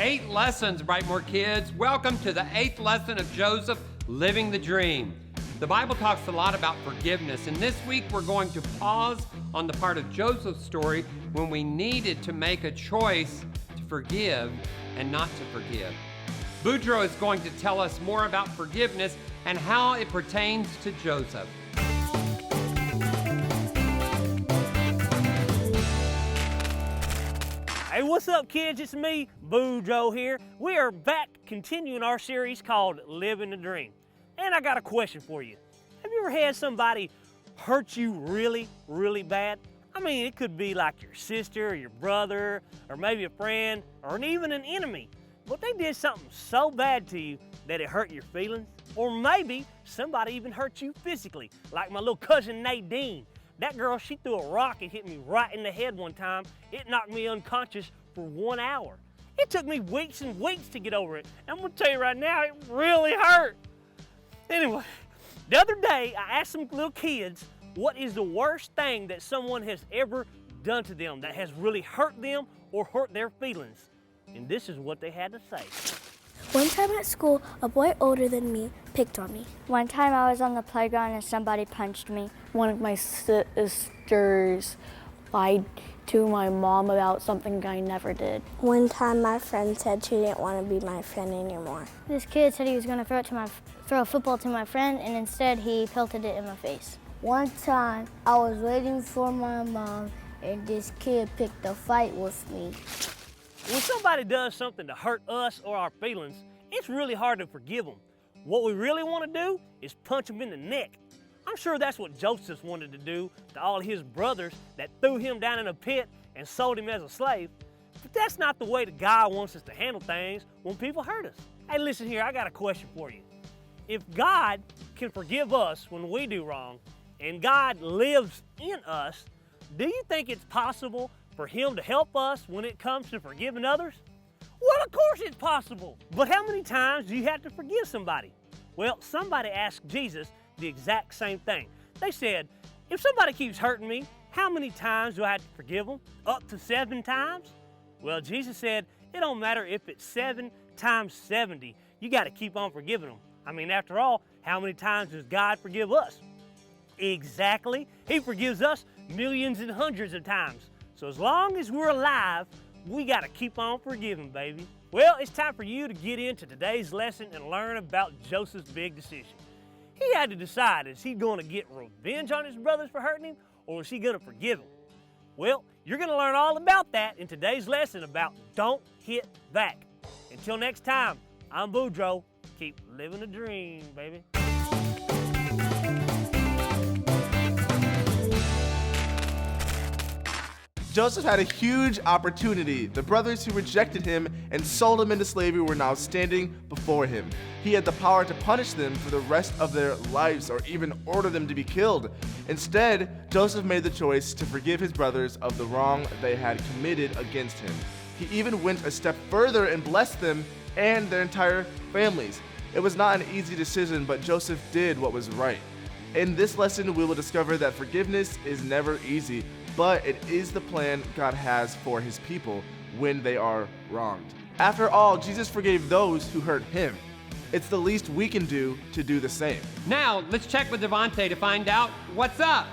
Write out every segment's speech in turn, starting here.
8 lessons, Brightmoor kids. Welcome to the 8th lesson of Joseph, Living the Dream. The Bible talks a lot about forgiveness, and this week we're going to pause on the part of Joseph's story when we needed to make a choice to forgive and not to forgive. Boudreaux is going to tell us more about forgiveness and how it pertains to Joseph. Hey, what's up, kids? It's me, Boudreaux here. We are back continuing our series called Living the Dream. And I got a question for you. Have you ever had somebody hurt you really, really bad? I mean, it could be like your sister or your brother or maybe a friend or even an enemy. But they did something so bad to you that it hurt your feelings. Or maybe somebody even hurt you physically, like my little cousin Nadine. That girl, she threw a rock and hit me right in the head one time. It knocked me unconscious for 1 hour. It took me weeks and weeks to get over it. And I'm gonna tell you right now, it really hurt. Anyway, the other day, I asked some little kids, what is the worst thing that someone has ever done to them that has really hurt them or hurt their feelings? And this is what they had to say. One time at school, a boy older than me picked on me. One time I was on the playground and somebody punched me. One of my sisters lied to my mom about something I never did. One time my friend said she didn't want to be my friend anymore. This kid said he was going to throw a football to my friend, and instead he pelted it in my face. One time I was waiting for my mom and this kid picked a fight with me. When somebody does something to hurt us or our feelings, it's really hard to forgive them. What we really want to do is punch them in the neck. I'm sure that's what Joseph wanted to do to all his brothers that threw him down in a pit and sold him as a slave. But that's not the way that God wants us to handle things when people hurt us. Hey, listen here, I got a question for you. If God can forgive us when we do wrong, and God lives in us, do you think it's possible for Him to help us when it comes to forgiving others? Well, of course it's possible. But how many times do you have to forgive somebody? Well, somebody asked Jesus the exact same thing. They said, if somebody keeps hurting me, how many times do I have to forgive them? Up to 7 times? Well, Jesus said, it don't matter if it's 7 times 70. You got to keep on forgiving them. I mean, after all, how many times does God forgive us? Exactly. He forgives us millions and hundreds of times. So as long as we're alive, we got to keep on forgiving, baby. Well, it's time for you to get into today's lesson and learn about Joseph's big decision. He had to decide, is he going to get revenge on his brothers for hurting him, or is he going to forgive them? Well, you're going to learn all about that in today's lesson about Don't Hit Back. Until next time, I'm Boudreaux. Keep living the dream, baby. Joseph had a huge opportunity. The brothers who rejected him and sold him into slavery were now standing before him. He had the power to punish them for the rest of their lives or even order them to be killed. Instead, Joseph made the choice to forgive his brothers of the wrong they had committed against him. He even went a step further and blessed them and their entire families. It was not an easy decision, but Joseph did what was right. In this lesson, we will discover that forgiveness is never easy, but it is the plan God has for his people when they are wronged. After all, Jesus forgave those who hurt him. It's the least we can do to do the same. Now, let's check with Devontae to find out what's up.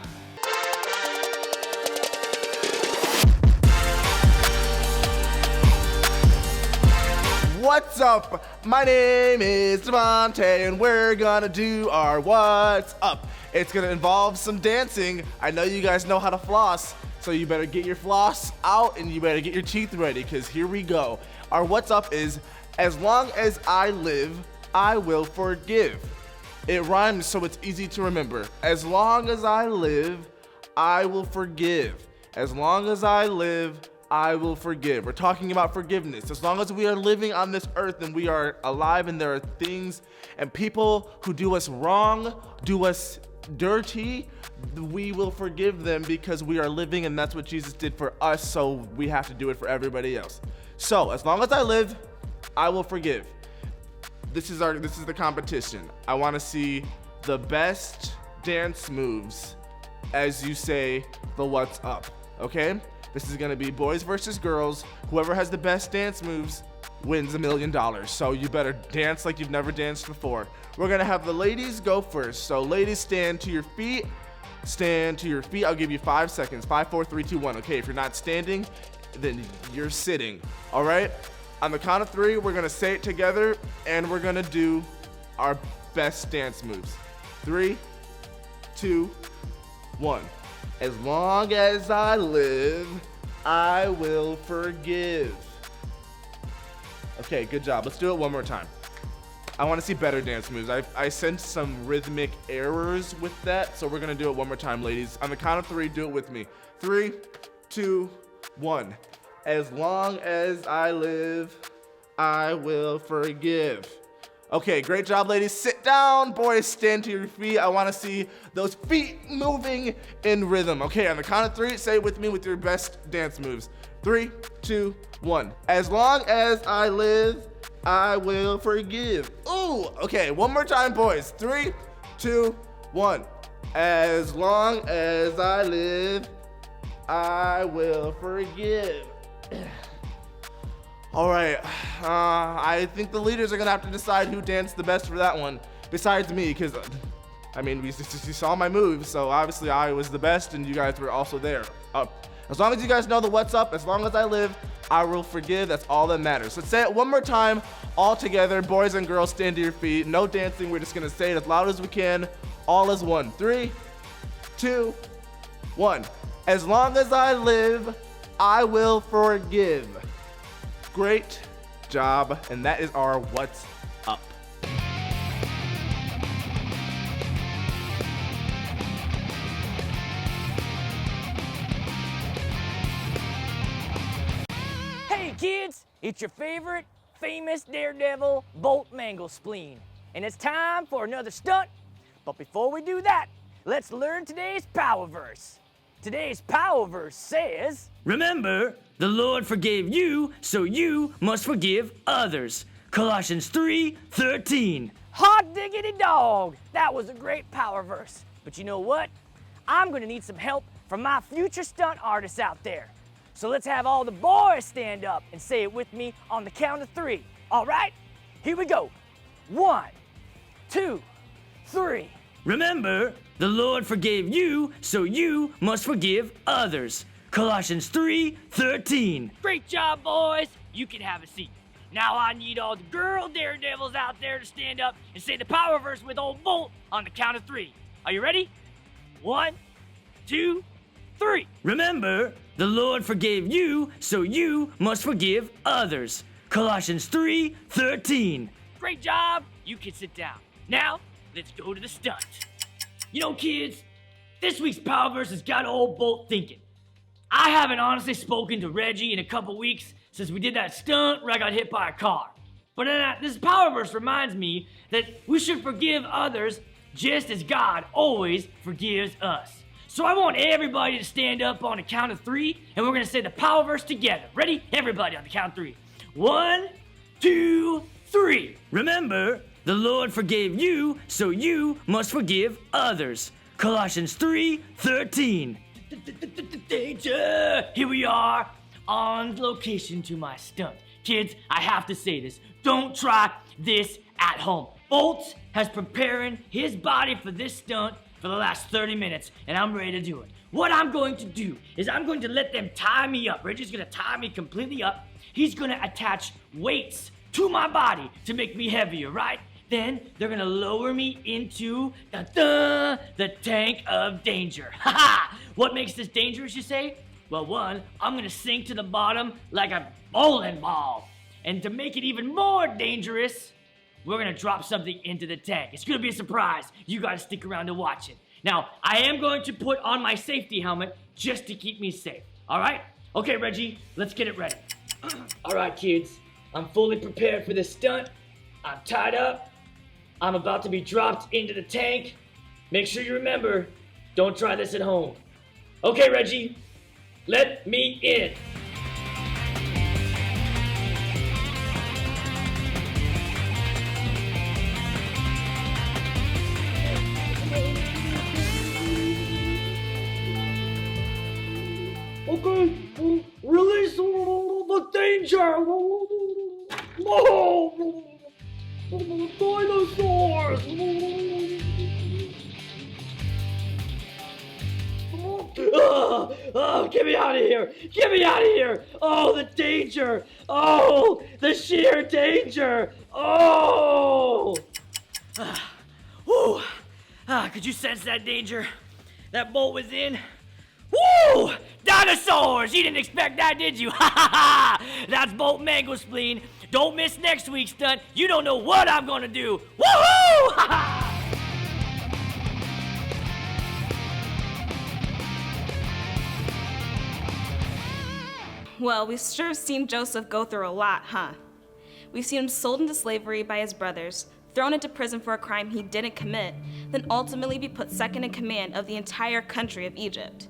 What's up? My name is Devontae, and we're gonna do our What's Up. It's gonna involve some dancing. I know you guys know how to floss, so you better get your floss out and you better get your teeth ready, because here we go. Our What's Up is, as long as I live, I will forgive. It rhymes, so it's easy to remember. As long as I live, I will forgive. As long as I live, I will forgive. We're talking about forgiveness. As long as we are living on this earth and we are alive and there are things and people who do us wrong, do us dirty, we will forgive them because we are living, and that's what Jesus did for us, so we have to do it for everybody else. So, as long as I live, I will forgive. This is the competition. I want to see the best dance moves as you say the What's Up, okay? This is gonna be boys versus girls. Whoever has the best dance moves wins $1 million. So you better dance like you've never danced before. We're gonna have the ladies go first. So ladies, stand to your feet. Stand to your feet. I'll give you 5 seconds. 5, 4, 3, 2, 1. Okay, if you're not standing, then you're sitting. All right? On the count of 3, we're gonna say it together, and we're gonna do our best dance moves. 3, 2, 1. As long as I live, I will forgive. Okay, good job. Let's do it one more time. I want to see better dance moves. I sensed some rhythmic errors with that, so we're gonna do it one more time, ladies. On the count of 3, do it with me. 3, 2, 1. As long as I live, I will forgive. Okay, great job, ladies. Sit down, boys. Stand to your feet. I want to see those feet moving in rhythm. Okay, on the count of 3, say it with me with your best dance moves. 3, 2, 1. As long as I live, I will forgive. Ooh, okay, one more time, boys. 3, 2, 1. As long as I live, I will forgive. All right, I think the leaders are gonna have to decide who danced the best for that one, besides me, because, I mean, you saw my moves, so obviously I was the best, and you guys were also there. As long as you guys know the what's up, as long as I live, I will forgive. That's all that matters. Let's say it one more time, all together. Boys and girls, stand to your feet. No dancing. We're just gonna say it as loud as we can, all as one. 3, 2, 1. As long as I live, I will forgive. Great job, and that is our what's up. Hey kids, it's your favorite famous daredevil, Bolt Manglespleen, and it's time for another stunt. But before we do that, let's learn today's power verse. Today's power verse says, remember, the Lord forgave you, so you must forgive others. Colossians 3:13. hot diggity dog. That was a great power verse. But you know what? I'm gonna need some help from my future stunt artists out there. So let's have all the boys stand up and say it with me on the count of 3. All right? Here we go. 1, 2, 3. Remember, the Lord forgave you, so you must forgive others. Colossians 3:13. Great job, boys. You can have a seat. Now I need all the girl daredevils out there to stand up and say the power verse with old Bolt on the count of 3. Are you ready? 1, 2, 3. Remember, the Lord forgave you, so you must forgive others. Colossians 3:13. Great job. You can sit down. Now, let's go to the stunt. You know, kids, this week's power verse has got old Bolt thinking. I haven't honestly spoken to Reggie in a couple weeks since we did that stunt where I got hit by a car. But this power verse reminds me that we should forgive others just as God always forgives us. So I want everybody to stand up on the count of 3, and we're gonna say the power verse together. Ready? Everybody on the count of 3. 1, 2, 3. Remember, the Lord forgave you, so you must forgive others. Colossians 3:13. Danger! Here we are on location to my stunt. Kids, I have to say this. Don't try this at home. Bolt has preparing his body for this stunt for the last 30 minutes, and I'm ready to do it. What I'm going to do is I'm going to let them tie me up. Reggie's gonna tie me completely up. He's gonna attach weights to my body to make me heavier, right? Then they're gonna lower me into the tank of danger. Haha! What makes this dangerous, you say? Well, 1, I'm gonna sink to the bottom like a bowling ball. And to make it even more dangerous, we're gonna drop something into the tank. It's gonna be a surprise. You gotta stick around to watch it. Now, I am going to put on my safety helmet just to keep me safe. All right? Okay, Reggie, let's get it ready. All right, kids, I'm fully prepared for this stunt. I'm tied up. I'm about to be dropped into the tank. Make sure you remember, don't try this at home. Okay, Reggie, let me in. Okay, release the danger. Oh, dinosaurs! Oh, get me out of here! Get me out of here! Oh, the danger! Oh, the sheer danger! Oh! Whew. Could you sense that danger that Bolt was in? Woo! Dinosaurs! You didn't expect that, did you? Ha ha ha! That's Bolt Mangospleen. Don't miss next week's stunt. You don't know what I'm gonna do. Woohoo! Ha ha! Well, we've sure seen Joseph go through a lot, huh? We've seen him sold into slavery by his brothers, thrown into prison for a crime he didn't commit, then ultimately be put second in command of the entire country of Egypt.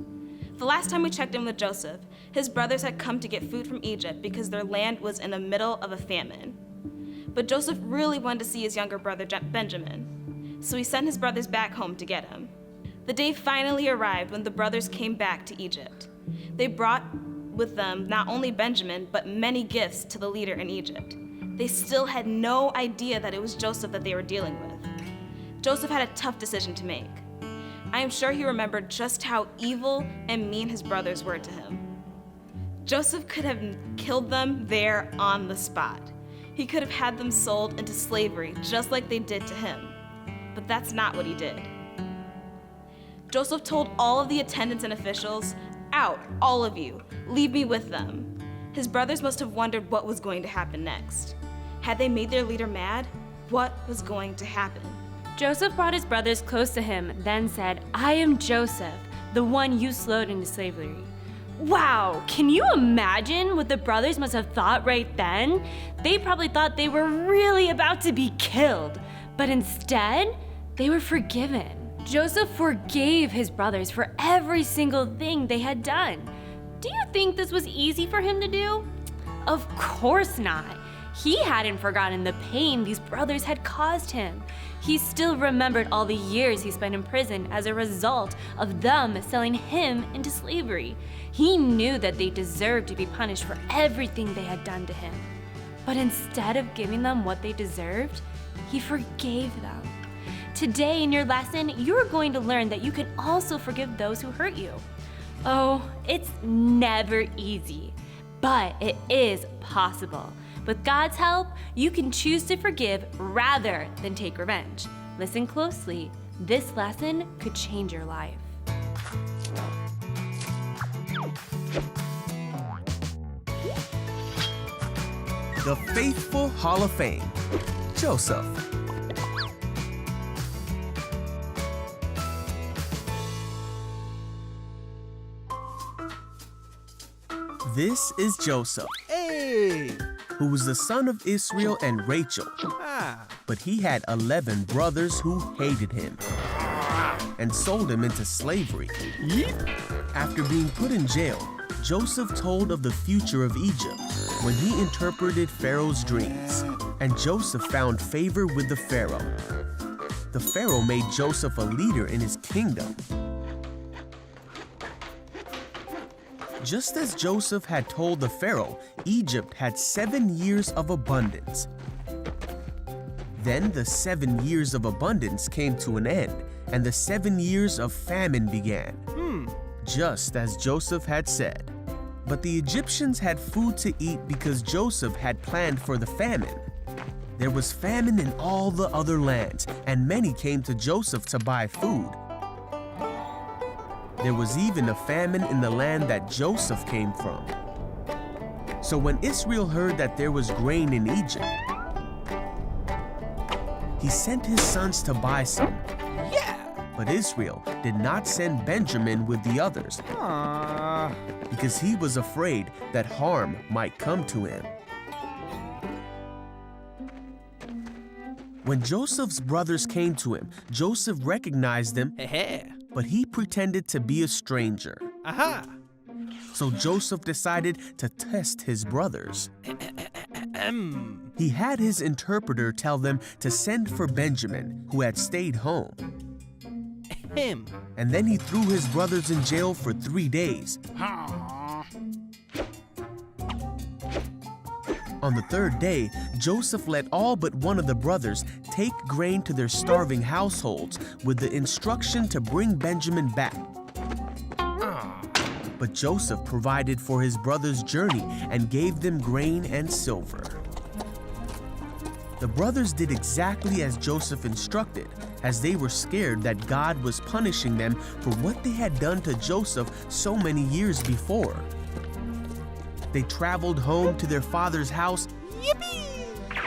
The last time we checked in with Joseph, his brothers had come to get food from Egypt because their land was in the middle of a famine. But Joseph really wanted to see his younger brother Benjamin, so he sent his brothers back home to get him. The day finally arrived when the brothers came back to Egypt. They brought with them not only Benjamin, but many gifts to the leader in Egypt. They still had no idea that it was Joseph that they were dealing with. Joseph had a tough decision to make. I am sure he remembered just how evil and mean his brothers were to him. Joseph could have killed them there on the spot. He could have had them sold into slavery just like they did to him. But that's not what he did. Joseph told all of the attendants and officials, "Out, all of you, leave me with them." His brothers must have wondered what was going to happen next. Had they made their leader mad? What was going to happen? Joseph brought his brothers close to him, then said, "I am Joseph, the one you sold into slavery." Wow, can you imagine what the brothers must have thought right then? They probably thought they were really about to be killed, but instead, they were forgiven. Joseph forgave his brothers for every single thing they had done. Do you think this was easy for him to do? Of course not. He hadn't forgotten the pain these brothers had caused him. He still remembered all the years he spent in prison as a result of them selling him into slavery. He knew that they deserved to be punished for everything they had done to him. But instead of giving them what they deserved, he forgave them. Today in your lesson, you're going to learn that you can also forgive those who hurt you. Oh, it's never easy, but it is possible. With God's help, you can choose to forgive rather than take revenge. Listen closely. This lesson could change your life. The Faithful Hall of Fame, Joseph. This is Joseph. Hey! Who was the son of Israel and Rachel. But he had 11 brothers who hated him and sold him into slavery. After being put in jail, Joseph told of the future of Egypt when he interpreted Pharaoh's dreams, and Joseph found favor with the Pharaoh. The Pharaoh made Joseph a leader in his kingdom. Just as Joseph had told the Pharaoh, Egypt had 7 years of abundance. Then the 7 years of abundance came to an end, and the 7 years of famine began. Just as Joseph had said. But the Egyptians had food to eat because Joseph had planned for the famine. There was famine in all the other lands, and many came to Joseph to buy food. There was even a famine in the land that Joseph came from. So when Israel heard that there was grain in Egypt, he sent his sons to buy some. But Israel did not send Benjamin with the others because he was afraid that harm might come to him. When Joseph's brothers came to him, Joseph recognized them, but he pretended to be a stranger. So Joseph decided to test his brothers. He had his interpreter tell them to send for Benjamin, who had stayed home. And then he threw his brothers in jail for 3 days. On the 3rd day, Joseph let all but one of the brothers take grain to their starving households with the instruction to bring Benjamin back. But Joseph provided for his brothers' journey and gave them grain and silver. The brothers did exactly as Joseph instructed, as they were scared that God was punishing them for what they had done to Joseph so many years before. They traveled home to their father's house,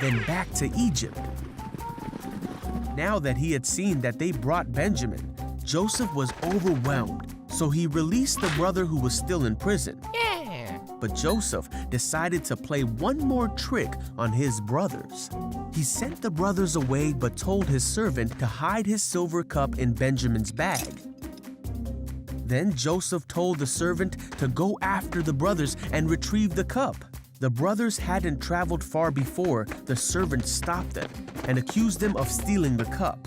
then back to Egypt. Now that he had seen that they brought Benjamin, Joseph was overwhelmed, so he released the brother who was still in prison. But Joseph decided to play one more trick on his brothers. He sent the brothers away but told his servant to hide his silver cup in Benjamin's bag. Then Joseph told the servant to go after the brothers and retrieve the cup. The brothers hadn't traveled far before the servant stopped them and accused them of stealing the cup.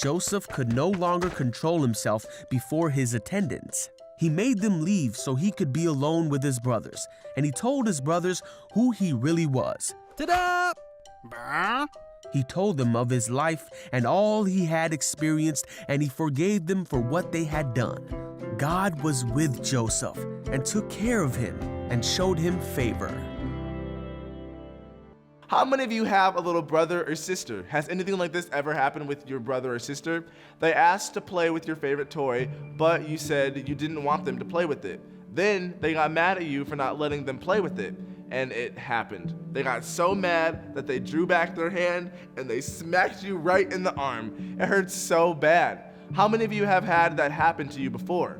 Joseph could no longer control himself before his attendants. He made them leave so he could be alone with his brothers, and he told his brothers who he really was. Ta-da! He told them of his life and all he had experienced, and he forgave them for what they had done. God was with Joseph and took care of him and showed him favor. How many of you have a little brother or sister? Has anything like this ever happened with your brother or sister? They asked to play with your favorite toy, but you said you didn't want them to play with it. Then they got mad at you for not letting them play with it, and it happened. They got so mad that they drew back their hand and they smacked you right in the arm. It hurt so bad. How many of you have had that happen to you before?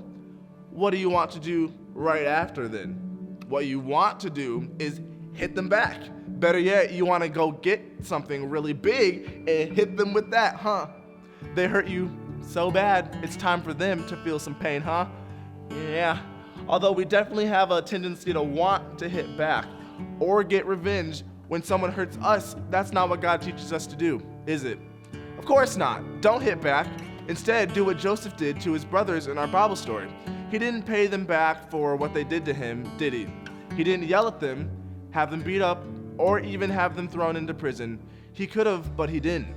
What do you want to do right after then? What you want to do is hit them back. Better yet, you want to go get something really big and hit them with that, huh? They hurt you so bad, it's time for them to feel some pain, huh? Yeah. Although we definitely have a tendency to want to hit back or get revenge when someone hurts us, that's not what God teaches us to do, is it? Of course not. Don't hit back. Instead, do what Joseph did to his brothers in our Bible story. He didn't pay them back for what they did to him, did he? He didn't yell at them, have them beat up, or even have them thrown into prison. He could have, but he didn't.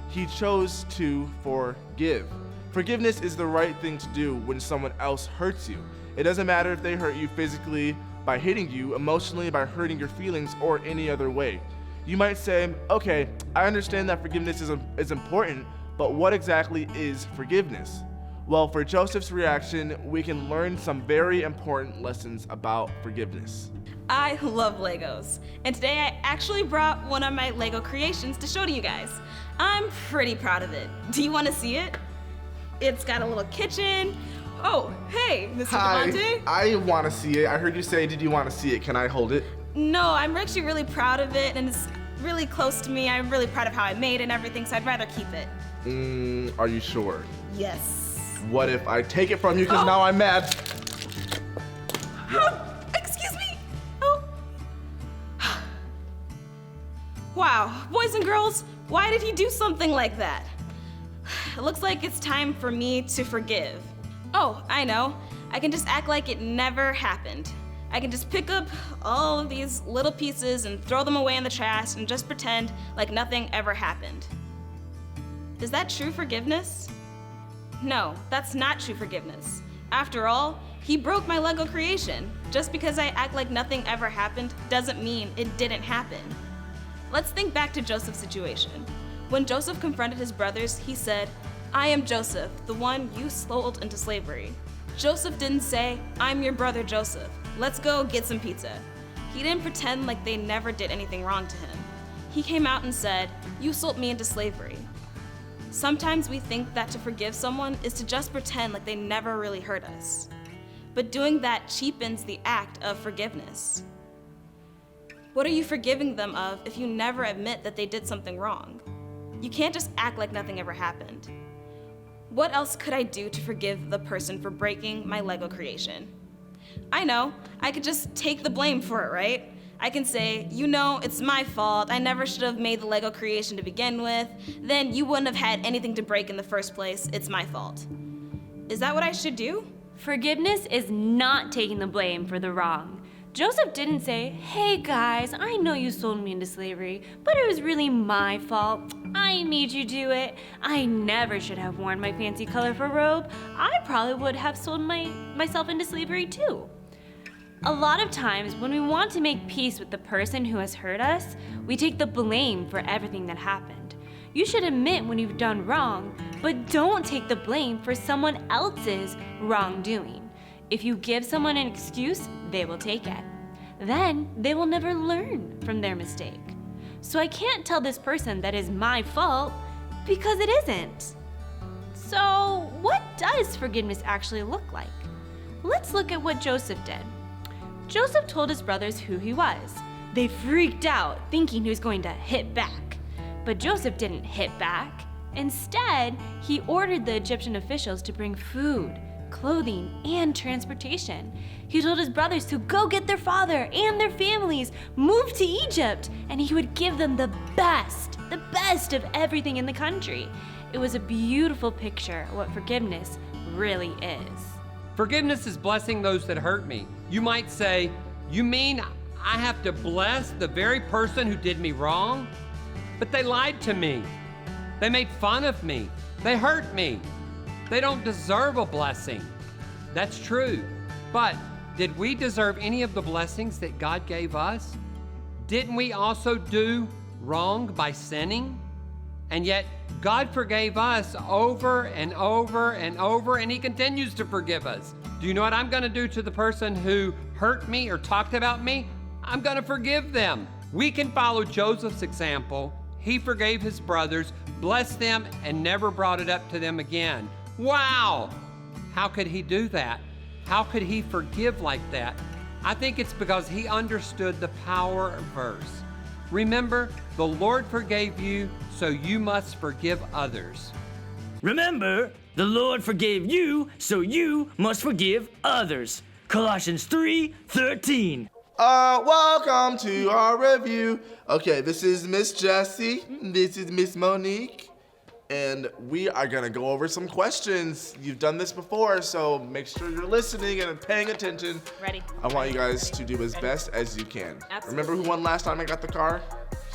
He chose to forgive. Forgiveness is the right thing to do when someone else hurts you. It doesn't matter if they hurt you physically by hitting you, emotionally by hurting your feelings, or any other way. You might say, okay, I understand that forgiveness is important, but what exactly is forgiveness? Well, for Joseph's reaction, we can learn some very important lessons about forgiveness. I love Legos, and today I actually brought one of my Lego creations to show to you guys. I'm pretty proud of it. Do you want to see it? It's got a little kitchen. Oh, hey, Mr. Devontae. I want to see it. I heard you say, did you want to see it? Can I hold it? No, I'm actually really proud of it, and it's really close to me. I'm really proud of how I made it and everything, so I'd rather keep it. Are you sure? Yes. What if I take it from you because now I'm mad? Excuse me. Oh. Wow, boys and girls, why did he do something like that? It looks like it's time for me to forgive. Oh, I know. I can just act like it never happened. I can just pick up all of these little pieces and throw them away in the trash and just pretend like nothing ever happened. Is that true forgiveness? No, that's not true forgiveness. After all, he broke my Lego creation. Just because I act like nothing ever happened doesn't mean it didn't happen. Let's think back to Joseph's situation. When Joseph confronted his brothers, he said, I am Joseph, the one you sold into slavery. Joseph didn't say, I'm your brother Joseph. Let's go get some pizza. He didn't pretend like they never did anything wrong to him. He came out and said, you sold me into slavery. Sometimes we think that to forgive someone is to just pretend like they never really hurt us. But doing that cheapens the act of forgiveness. What are you forgiving them of if you never admit that they did something wrong? You can't just act like nothing ever happened. What else could I do to forgive the person for breaking my Lego creation? I know, I could just take the blame for it, right? I can say, you know, it's my fault. I never should have made the Lego creation to begin with. Then you wouldn't have had anything to break in the first place. It's my fault. Is that what I should do? Forgiveness is not taking the blame for the wrong. Joseph didn't say, "Hey guys, I know you sold me into slavery, but it was really my fault. I made you do it. I never should have worn my fancy colorful robe. I probably would have sold myself into slavery too." A lot of times when we want to make peace with the person who has hurt us, we take the blame for everything that happened. You should admit when you've done wrong, but don't take the blame for someone else's wrongdoing. If you give someone an excuse, they will take it. Then they will never learn from their mistake. So I can't tell this person that is my fault because it isn't. So what does forgiveness actually look like? Let's look at what Joseph did. Joseph told his brothers who he was. They freaked out, thinking he was going to hit back. But Joseph didn't hit back. Instead, he ordered the Egyptian officials to bring food, clothing, and transportation. He told his brothers to go get their father and their families, move to Egypt, and he would give them the best of everything in the country. It was a beautiful picture of what forgiveness really is. Forgiveness is blessing those that hurt me. You might say, "You mean I have to bless the very person who did me wrong?" But they lied to me. They made fun of me. They hurt me. They don't deserve a blessing. That's true. But did we deserve any of the blessings that God gave us? Didn't we also do wrong by sinning? And yet God forgave us over and over and over, and he continues to forgive us. Do you know what I'm going to do to the person who hurt me or talked about me? I'm going to forgive them. We can follow Joseph's example. He forgave his brothers, blessed them, and never brought it up to them again. Wow! How could he do that? How could he forgive like that? I think it's because he understood the power of verse. Remember, the Lord forgave you, so you must forgive others. Remember, the Lord forgave you, so you must forgive others. Colossians 3:13. Welcome to our review. Okay, this is Miss Jessie. This is Miss Monique. And we are gonna go over some questions. You've done this before, so make sure you're listening and paying attention. Ready. I want you guys to do as best as you can. Absolutely. Remember who won last time I got the car?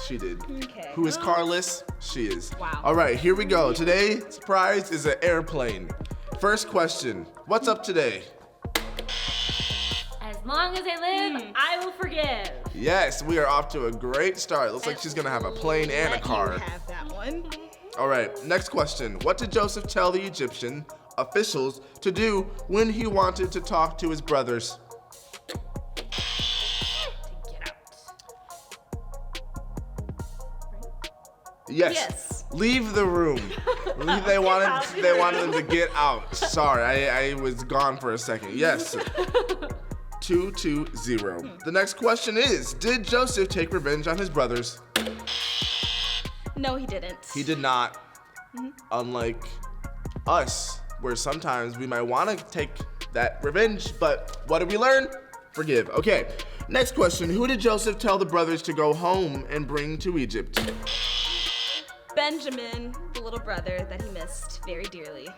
She did. Okay. Who is carless? She is. Wow. All right, here we go. Today's prize is an airplane. First question, what's up today? As long as I live, I will forgive. Yes, we are off to a great start. Looks like she's gonna have a plane and a car. You have that one. All right, next question. What did Joseph tell the Egyptian officials to do when he wanted to talk to his brothers? Yes. Leave the room. They wanted them to get out. Sorry, I was gone for a second. Yes. 2-0. The next question is, did Joseph take revenge on his brothers? No, he didn't. He did not. Unlike us, where sometimes we might want to take that revenge, but what did we learn? Forgive. Okay, next question. Who did Joseph tell the brothers to go home and bring to Egypt? Benjamin, the little brother that he missed very dearly.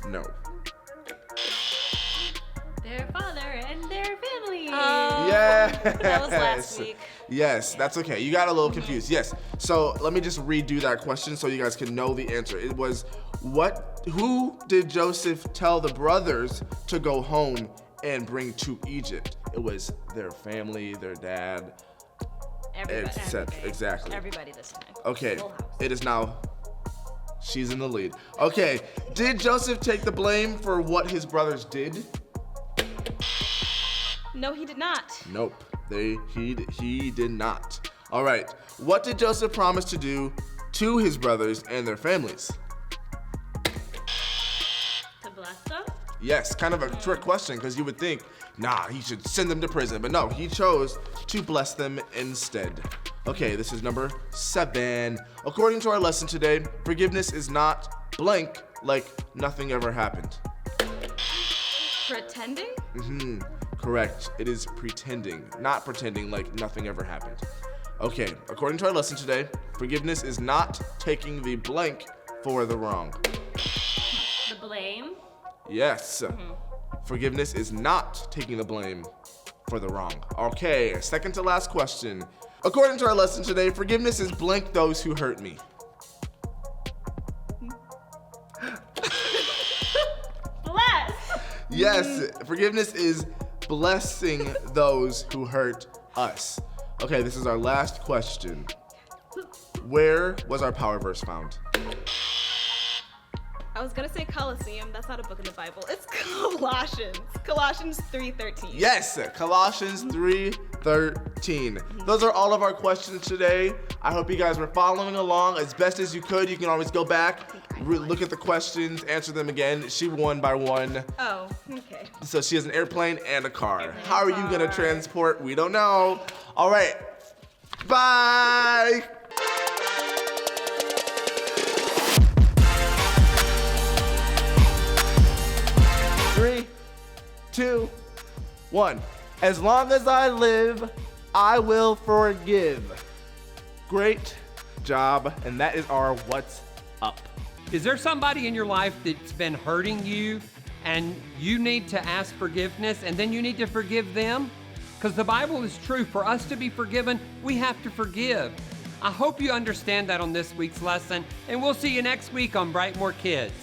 No. Their father and their family. Yes. That was last week. Yes, that's okay. You got a little confused. Yes. So let me just redo that question so you guys can know the answer. It was, who did Joseph tell the brothers to go home and bring to Egypt? It was their family, their dad, Everybody. Exactly. Everybody this time. Okay, Full house. it is now, she's in the lead. Okay, did Joseph take the blame for what his brothers did? No, he did not. Nope, he did not. All right, what did Joseph promise to do to his brothers and their families? To bless them? Yes, kind of a trick question because you would think, nah, he should send them to prison. But no, he chose to bless them instead. Okay, this is number 7. According to our lesson today, forgiveness is not blank, like nothing ever happened. Pretending? Correct. It is pretending, not pretending like nothing ever happened. Okay, according to our lesson today, forgiveness is not taking the blank for the wrong. The blame? Yes. Forgiveness is not taking the blame for the wrong. Okay, second to last question. According to our lesson today, forgiveness is blank those who hurt me. Bless. Yes, forgiveness is blessing those who hurt us. Okay, this is our last question. Where was our power verse found? I was gonna say Colosseum. That's not a book in the Bible. It's Colossians. Colossians 3:13. Yes, Colossians 3:13. Those are all of our questions today. I hope you guys were following along as best as you could. You can always go back, look at the questions, answer them again. She won by one. Oh, okay. So she has an airplane and a car. How are you gonna transport? We don't know. All right, bye. 3, 2, 1. As long as I live, I will forgive. Great job, and that is our What's Up. Is there somebody in your life that's been hurting you and you need to ask forgiveness and then you need to forgive them? Because the Bible is true. For us to be forgiven, we have to forgive. I hope you understand that on this week's lesson, and we'll see you next week on Brightmoor Kids.